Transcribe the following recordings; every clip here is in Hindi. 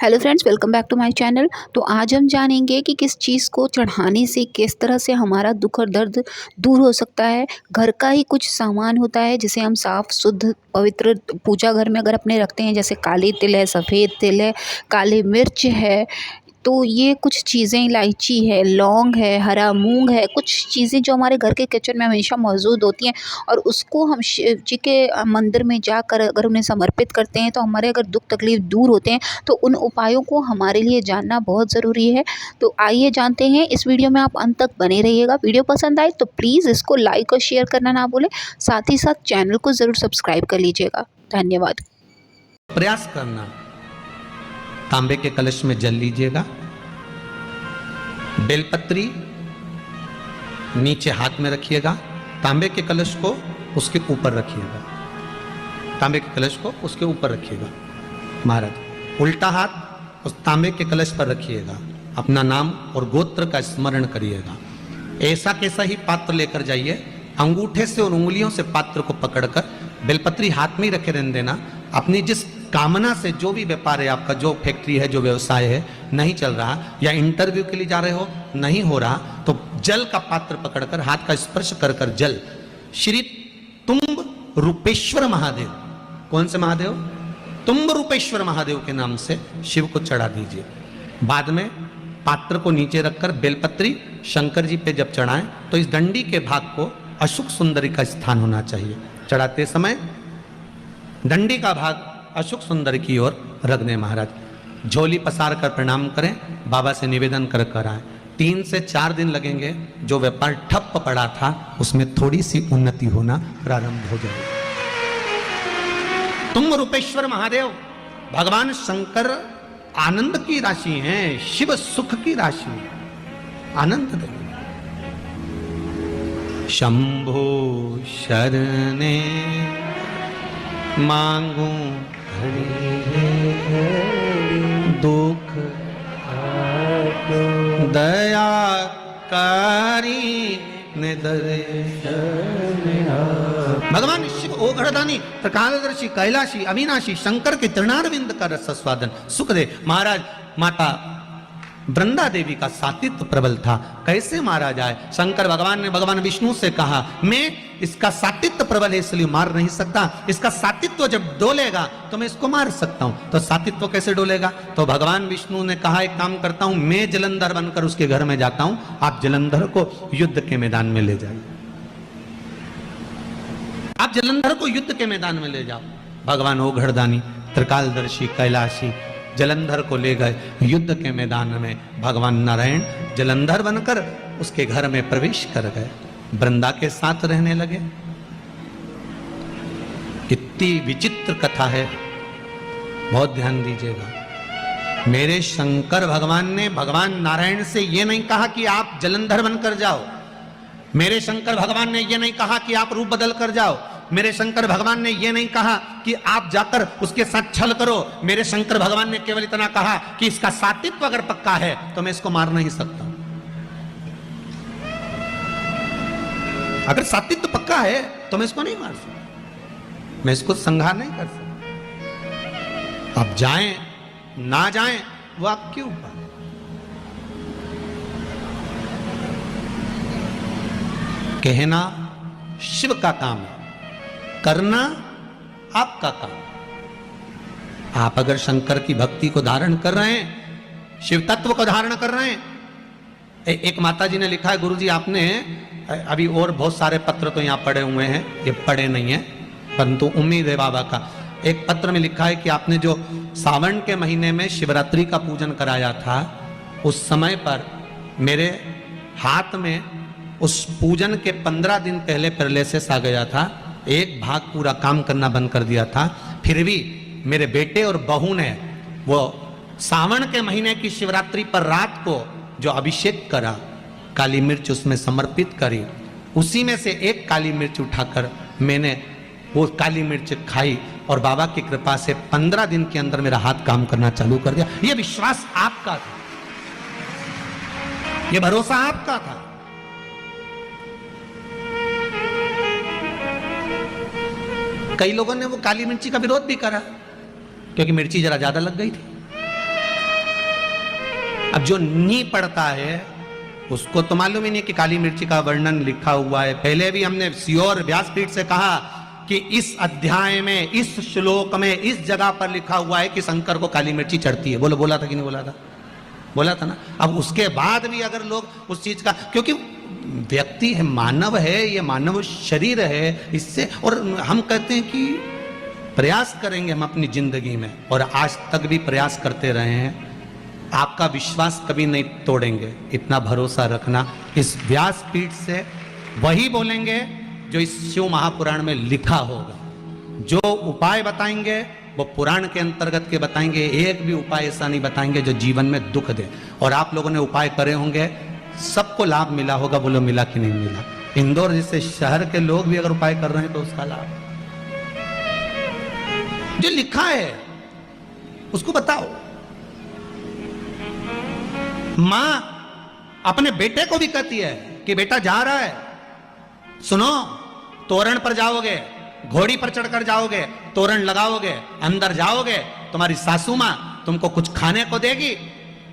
Hello friends, welcome back to my channel. तो आज हम जानेंगे कि किस चीज़ को चढ़ाने से किस तरह से हमारा दुख और दर्द दूर हो सकता है। घर का ही कुछ सामान होता है जिसे हम साफ़ शुद्ध पवित्र पूजा घर में अगर अपने रखते हैं, जैसे काले तिल है, सफ़ेद तिल है, काली मिर्च है। तो ये कुछ चीज़ें, इलायची है, लौंग है, हरा मूंग है, कुछ चीज़ें जो हमारे घर के किचन में हमेशा मौजूद होती हैं और उसको हम शिव जी के मंदिर में जाकर अगर उन्हें समर्पित करते हैं तो हमारे अगर दुख तकलीफ दूर होते हैं। तो उन उपायों को हमारे लिए जानना बहुत ज़रूरी है। तो आइए जानते हैं, इस वीडियो में आप अंत तक बने रहिएगा। वीडियो पसंद आए तो प्लीज़ इसको लाइक और शेयर करना ना भूलें। साथ ही साथ चैनल को ज़रूर सब्सक्राइब कर लीजिएगा। धन्यवाद। प्रयास करना। तांबे के कलश में जल लीजिएगा, बेलपत्री नीचे हाथ में रखिएगा, तांबे के कलश को उसके ऊपर रखिएगा, तांबे के कलश को उसके ऊपर रखिएगा। महाराज उल्टा हाथ उस तांबे के कलश पर रखिएगा, अपना नाम और गोत्र का स्मरण करिएगा। ऐसा कैसा ही पात्र लेकर जाइए, अंगूठे से और उंगलियों से पात्र को पकड़कर बेलपत्री हाथ में ही रखे रहने देना। अपनी जिस कामना से जो भी व्यापार है आपका, जो फैक्ट्री है, जो व्यवसाय है, नहीं चल रहा या इंटरव्यू के लिए जा रहे हो, नहीं हो रहा, तो जल का पात्र पकड़कर हाथ का स्पर्श कर कर जल श्री तुम्ब रूपेश्वर महादेव, कौन से महादेव? तुम्ब रूपेश्वर महादेव के नाम से शिव को चढ़ा दीजिए। बाद में पात्र को नीचे रखकर बेलपत्री शंकर जी पे जब चढ़ाएं तो इस डंडी के भाग को अशुक सुंदरी का स्थान होना चाहिए। चढ़ाते समय डंडी का भाग अशुक सुंदर की ओर रख दें। महाराज झोली पसार कर प्रणाम करें, बाबा से निवेदन कर कर आए। 3 से 4 दिन लगेंगे, जो व्यापार ठप पड़ा था उसमें थोड़ी सी उन्नति होना प्रारंभ हो जाएगी। तुम रूपेश्वर महादेव भगवान शंकर आनंद की राशि हैं, शिव सुख की राशि, आनंद देंगे। शंभो शरणे मांगू दुख दया कारी भगवान शिव ओघड़दानी प्रकालदर्शी कैलाशी अविनाशी शंकर के चरणारविंद का रस स्वादन सुख दे। महाराज माता वृंदा देवी का सातित्व प्रबल था, कैसे मारा जाए? शंकर भगवान ने भगवान विष्णु से कहा, मैं इसका सातित्व प्रबल है इसलिए मार नहीं सकता, इसका सातित्व जब डोलेगा तो मैं इसको मार सकता हूं। तो सातित्व कैसे डोलेगा? तो भगवान विष्णु ने कहा, एक काम करता हूं, मैं जलंधर बनकर उसके घर में जाता हूं, आप जलंधर को युद्ध के मैदान में ले जाइए, आप जलंधर को युद्ध के मैदान में ले जाओ। भगवान ओघड़दानी त्रिकालदर्शी कैलाशी जलंधर को ले गए युद्ध के मैदान में। भगवान नारायण जलंधर बनकर उसके घर में प्रवेश कर गए, वृंदा के साथ रहने लगे। इतनी विचित्र कथा है, बहुत ध्यान दीजिएगा। मेरे शंकर भगवान ने भगवान नारायण से यह नहीं कहा कि आप जलंधर बनकर जाओ, मेरे शंकर भगवान ने यह नहीं कहा कि आप रूप बदल कर जाओ, मेरे शंकर भगवान ने यह नहीं कहा कि आप जाकर उसके साथ छल करो। मेरे शंकर भगवान ने केवल इतना कहा कि इसका सातित्व अगर पक्का है तो मैं इसको मार नहीं सकता। अगर सातित्व पक्का है तो मैं इसको नहीं मार सकता, मैं इसको संहार नहीं कर सकता। आप जाएं ना जाएं वो आपके ऊपर। कहना शिव का काम है, करना आपका काम। आप अगर शंकर की भक्ति को धारण कर रहे हैं, शिव तत्व को धारण कर रहे हैं। एक माता जी ने लिखा है, गुरुजी आपने अभी और बहुत सारे पत्र तो यहाँ पड़े हुए हैं, ये पढ़े नहीं है परंतु उम्मीद है बाबा का। एक पत्र में लिखा है कि आपने जो सावन के महीने में शिवरात्रि का पूजन कराया था, उस समय पर मेरे हाथ में उस पूजन के 15 दिन पहले पैरालिसिस आ गया था, एक भाग पूरा काम करना बंद कर दिया था। फिर भी मेरे बेटे और बहू ने वो सावन के महीने की शिवरात्रि पर रात को जो अभिषेक करा, काली मिर्च उसमें समर्पित करी, उसी में से एक काली मिर्च उठाकर मैंने वो काली मिर्च खाई और बाबा की कृपा से 15 दिन के अंदर मेरा हाथ काम करना चालू कर दिया। ये विश्वास आपका था, ये भरोसा आपका था। कई लोगों ने वो काली मिर्ची का विरोध भी करा, क्योंकि मिर्ची जरा ज्यादा लग गई थी। अब जो नी पढ़ता है उसको तो मालूम ही नहीं कि काली मिर्ची का वर्णन लिखा हुआ है। पहले भी हमने श्योर व्यासपीठ से कहा कि इस अध्याय में, इस श्लोक में, इस जगह पर लिखा हुआ है कि शंकर को काली मिर्ची चढ़ती है। बोला था कि नहीं बोला था? बोला था ना। अब उसके बाद भी अगर लोग उस चीज का, क्योंकि व्यक्ति है, मानव है, ये मानव शरीर है, इससे, और हम कहते हैं कि प्रयास करेंगे हम अपनी जिंदगी में, और आज तक भी प्रयास करते रहे हैं। आपका विश्वास कभी नहीं तोड़ेंगे, इतना भरोसा रखना। इस व्यासपीठ से वही बोलेंगे जो इस शिव महापुराण में लिखा होगा। जो उपाय बताएंगे वो पुराण के अंतर्गत के बताएंगे, एक भी उपाय ऐसा नहीं बताएंगे जो जीवन में दुख दे। और आप लोगों ने उपाय करे होंगे, सबको लाभ मिला होगा। बोलो मिला कि नहीं मिला? इंदौर जैसे शहर के लोग भी अगर उपाय कर रहे हैं तो उसका लाभ जो लिखा है उसको बताओ। मां अपने बेटे को भी कहती है कि बेटा जा रहा है, सुनो, तोरण पर जाओगे, घोड़ी पर चढ़कर जाओगे, तोरण लगाओगे, अंदर जाओगे, तुम्हारी सासू मां तुमको कुछ खाने को देगी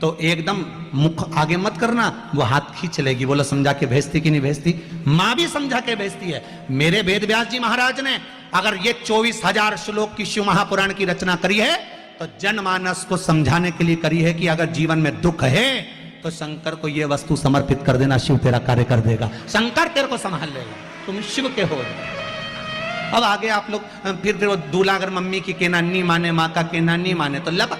तो एकदम मुख आगे मत करना, वो हाथ खींच लेगी। बोलो समझा के भेजती कि नहीं भेजती? मां भी समझा के भेजती है। मेरे वेद व्यास जी महाराज ने अगर ये 24,000 श्लोक की शिव महापुराण की रचना करी है तो जनमानस को समझाने के लिए करी है कि अगर जीवन में दुख है तो शंकर को ये वस्तु समर्पित कर देना, शिव तेरा कार्य कर देगा, शंकर तेरे को संभाल लेगा, तुम शिव के हो। अब आगे आप लोग फिर वो दूल्हा अगर मम्मी की कहना नहीं माने, माँ का कहना नहीं माने तो लब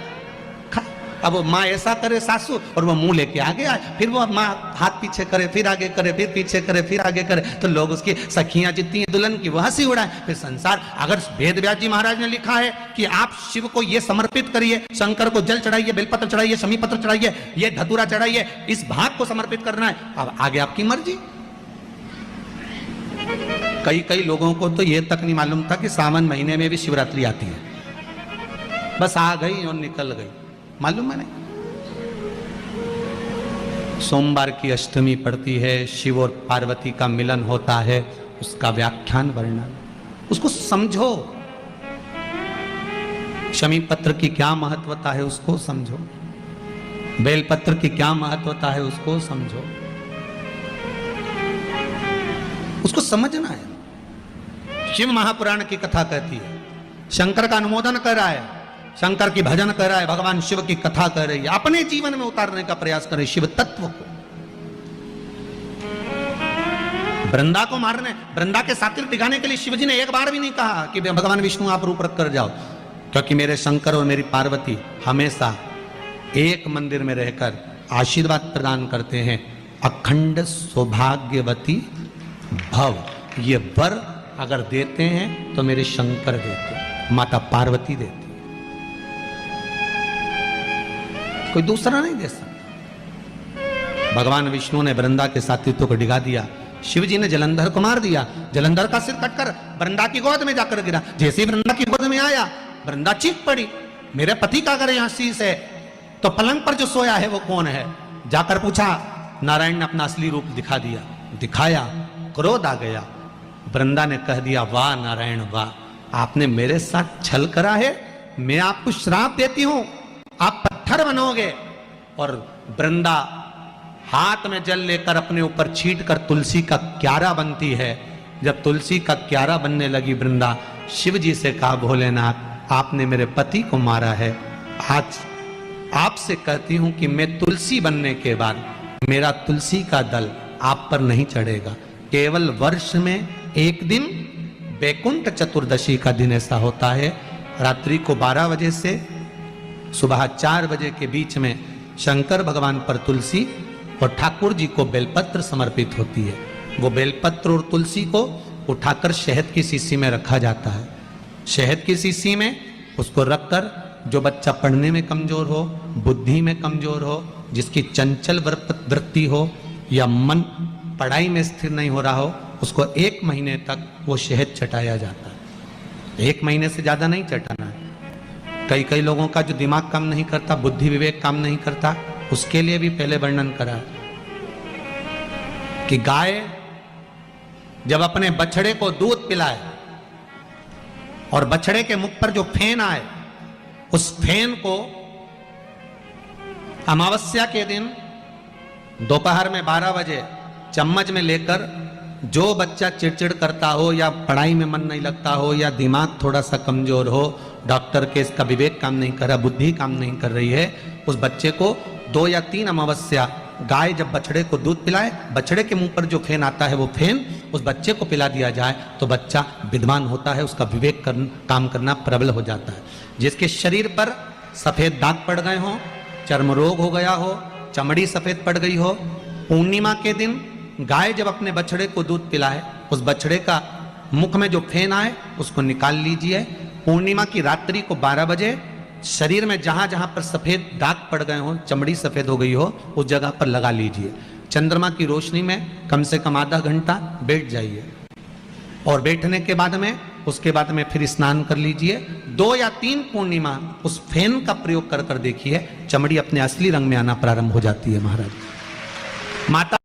अब वो माँ ऐसा करे सासू और वो मुंह लेके आगे आए, फिर वो माँ हाथ पीछे करे, फिर आगे करे, फिर पीछे करे, फिर आगे करे, तो लोग उसकी सखियां जितनी हैं दुल्हन की वो हंसी उड़ाए, फिर संसार। अगर वेद व्यास जी महाराज ने लिखा है कि आप शिव को ये समर्पित करिए, शंकर को जल चढ़ाइए, बेलपत्र चढ़ाइए, शमी पत्र चढ़ाइए, ये धतूरा चढ़ाइए, इस भाग को समर्पित करना है, अब आगे आपकी मर्जी। कई लोगों को तो ये तक नहीं मालूम था कि सावन महीने में भी शिवरात्रि आती है, बस आ गई और निकल गई, मालूम है नहीं। सोमवार की अष्टमी पड़ती है, शिव और पार्वती का मिलन होता है, उसका व्याख्यान वर्णन, उसको समझो। शमी पत्र की क्या महत्वता है उसको समझो, बेलपत्र की क्या महत्वता है उसको समझो, उसको समझना है। शिव महापुराण की कथा कहती है, शंकर का अनुमोदन कर रहा है, शंकर की भजन कर रहा है, भगवान शिव की कथा कर रही है, अपने जीवन में उतारने का प्रयास करे शिव तत्व को। वृंदा को मारने, वृंदा के सातिर टिकाने के लिए शिवजी ने एक बार भी नहीं कहा कि भगवान विष्णु आप रूप रख कर जाओ, क्योंकि मेरे शंकर और मेरी पार्वती हमेशा एक मंदिर में रहकर आशीर्वाद प्रदान करते हैं, अखंड सौभाग्यवती भव। ये वर अगर देते हैं तो मेरे शंकर देते हैं, माता पार्वती देती, कोई दूसरा नहीं दे सकता। भगवान विष्णु ने वृंदा के साथित्व को डिगा दिया, शिवजी ने जलंधर को मार दिया, जलंधर का सिर कटकर वृंदा की गोद में जाकर गिरा। जैसे ही वृंदा की गोद में आया, वृंदा चीख पड़ी, मेरे पति का अगर यहां शीश है तो पलंग पर जो सोया है वो कौन है? जाकर पूछा, नारायण ने अपना असली रूप दिखा दिया, दिखाया, क्रोध आ गया। वृंदा ने कह दिया, वाह नारायण वाह, आपने मेरे साथ छल करा है, मैं आपको श्राप देती हूं, आप पत्थर बनोगे। और वृंदा हाथ में जल लेकर अपने ऊपर छीट कर तुलसी का क्यारा बनती है। जब तुलसी का क्यारा बनने लगी वृंदा, शिव जी से कहा, भोलेनाथ आपने मेरे पति को मारा है, आज आपसे कहती हूं कि मैं तुलसी बनने के बाद मेरा तुलसी का दल आप पर नहीं चढ़ेगा। केवल वर्ष में एक दिन वैकुंठ चतुर्दशी का दिन ऐसा होता है, रात्रि को 12 बजे से सुबह 4 बजे के बीच में शंकर भगवान पर तुलसी और ठाकुर जी को बेलपत्र समर्पित होती है। वो बेलपत्र और तुलसी को उठाकर शहद की शीशी में रखा जाता है। शहद की शीशी में उसको रखकर जो बच्चा पढ़ने में कमजोर हो, बुद्धि में कमजोर हो, जिसकी चंचल वृत्ति हो या मन पढ़ाई में स्थिर नहीं हो रहा हो, उसको 1 महीने तक वो शहद चटाया जाता है। 1 महीने से ज्यादा नहीं चटाना है। कई लोगों का जो दिमाग काम नहीं करता, बुद्धि विवेक काम नहीं करता, उसके लिए भी पहले वर्णन करा कि गाय जब अपने बछड़े को दूध पिलाए और बछड़े के मुख पर जो फेन आए, उस फेन को अमावस्या के दिन दोपहर में 12 बजे चम्मच में लेकर जो बच्चा चिड़चिड़ करता हो या पढ़ाई में मन नहीं लगता हो या दिमाग थोड़ा सा कमजोर हो, डॉक्टर के इसका विवेक काम नहीं कर रहा, बुद्धि काम नहीं कर रही है, उस बच्चे को 2 या 3 अमावस्या गाय जब बछड़े को दूध पिलाए, बछड़े के मुंह पर जो फेन आता है वो फेन उस बच्चे को पिला दिया जाए तो बच्चा विद्वान होता है, उसका विवेक काम करना प्रबल हो जाता है। जिसके शरीर पर सफेद दाग पड़ गए हों, चर्म रोग हो गया हो, चमड़ी सफेद पड़ गई हो, पूर्णिमा के दिन गाय जब अपने बछड़े को दूध पिलाए, उस बछड़े का मुख में जो फेन आए उसको निकाल लीजिए। पूर्णिमा की रात्रि को 12 बजे शरीर में जहां जहां पर सफेद दाग पड़ गए हो, चमड़ी सफेद हो गई हो, उस जगह पर लगा लीजिए। चंद्रमा की रोशनी में कम से कम आधा घंटा बैठ जाइए और बैठने के बाद में उसके बाद में फिर स्नान कर लीजिए। 2 या 3 पूर्णिमा उस फेन का प्रयोग कर देखिए, चमड़ी अपने असली रंग में आना प्रारंभ हो जाती है महाराज। माता